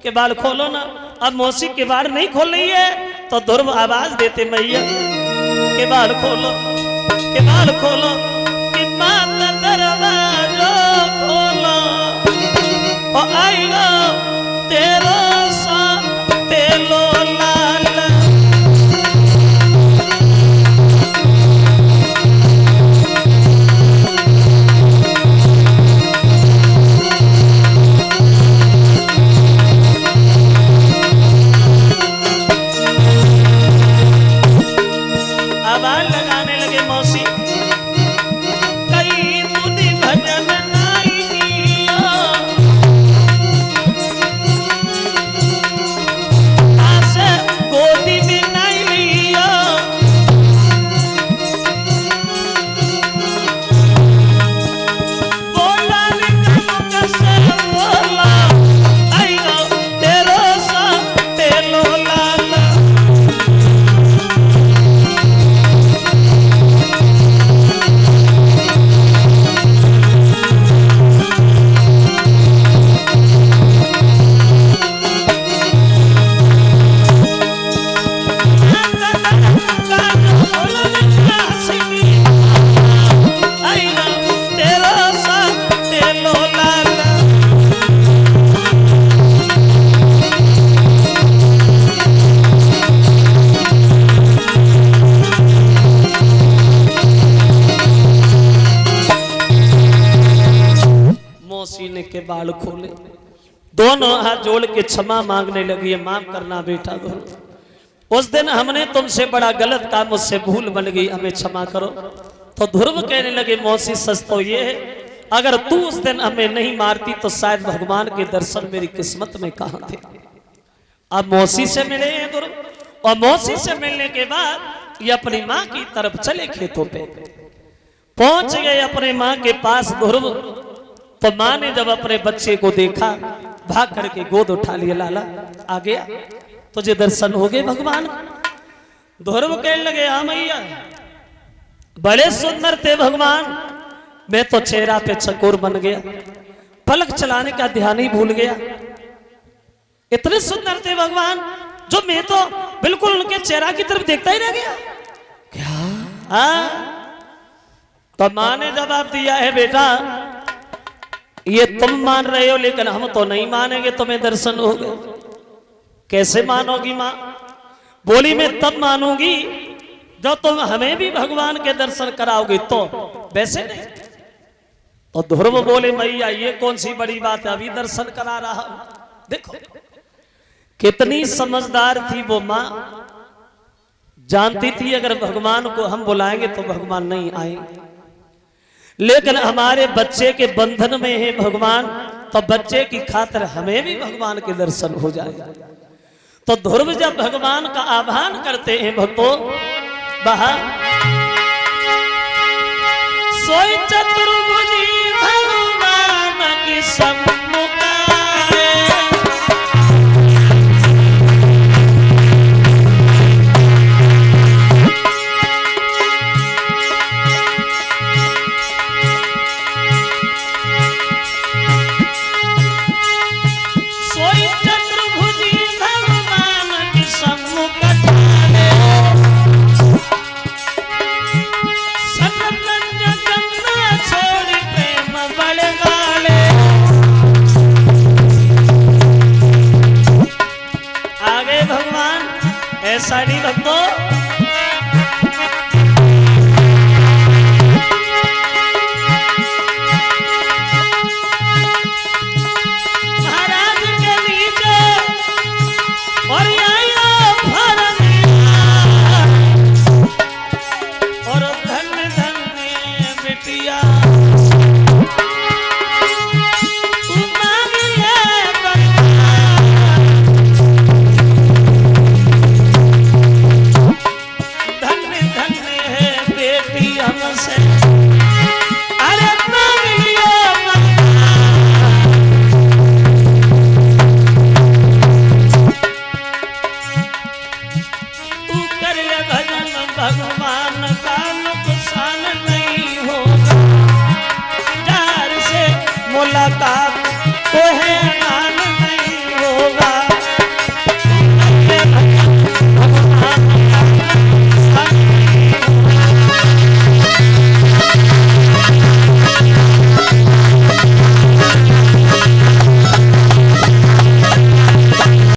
के बाल खोलो ना। अब मौसी के बाल नहीं खोल रही है तो ध्रुव आवाज देते मैया के बाल खोलो, के बाल खोलो, कि माता दरवाजा खोलो और आएगा तेरो सा तेलो लाल। आवाज लगाने लगे मौसी, कई तुझी भजन नाइया, आसे गोदी में नहीं लिया, बोला कैसे बोला आएगा तेरो सा तेलो लाला। मौसी ने के बाल खोले, दोनों हाथ जोड़ के क्षमा मांगने लगी है, माफ करना बेटा ध्रुव, उस दिन हमने तुमसे बड़ा गलत काम, मुझसे भूल बन गई, हमें क्षमा करो। तो ध्रुव कहने लगे मौसी सच तो ये है, अगर तू उस दिन हमें नहीं मारती तो शायद भगवान के दर्शन मेरी किस्मत में कहां थे। अब मौसी से मिले हैं ध्रुव, और मौसी से मिलने के बाद ये अपनी माँ की तरफ चले, खेतों पे पहुंच गए अपने माँ के पास ध्रुव। तो माँ ने जब अपने बच्चे को देखा, भाग करके गोद उठा लिया, लाला आ गया, तुझे दर्शन हो गए भगवान। ध्रुव कहने लगे हाँ मैया, बड़े सुंदर थे भगवान, मैं तो चेहरा पे चकोर बन गया, पलक चलाने का ध्यान ही भूल गया, इतने सुंदर थे भगवान जो मैं तो बिल्कुल उनके चेहरा की तरफ देखता ही रह गया। क्या? तो माँ ने जवाब दिया है बेटा, ये तुम मान रहे हो लेकिन हम तो नहीं मानेंगे, तुम्हें दर्शन हो गए। कैसे मानोगी माँ? बोली मैं तब मानूंगी जब तुम हमें भी भगवान के दर्शन कराओगे, तो वैसे नहीं। तो ध्रुव बोले मैया ये कौन सी बड़ी बात है, अभी दर्शन करा रहा हूं। देखो कितनी समझदार थी वो माँ, जानती थी अगर भगवान को हम बुलाएंगे तो भगवान नहीं आएंगे, लेकिन हमारे बच्चे के बंधन में है भगवान, तो बच्चे की खातिर हमें भी भगवान के दर्शन हो जाए। तो ध्रुव जब भगवान का आह्वान करते हैं भक्तों, बहा सोई चतुर्भुजी भगवान की सम्मुखाए, ऐसा नहीं भक्तों,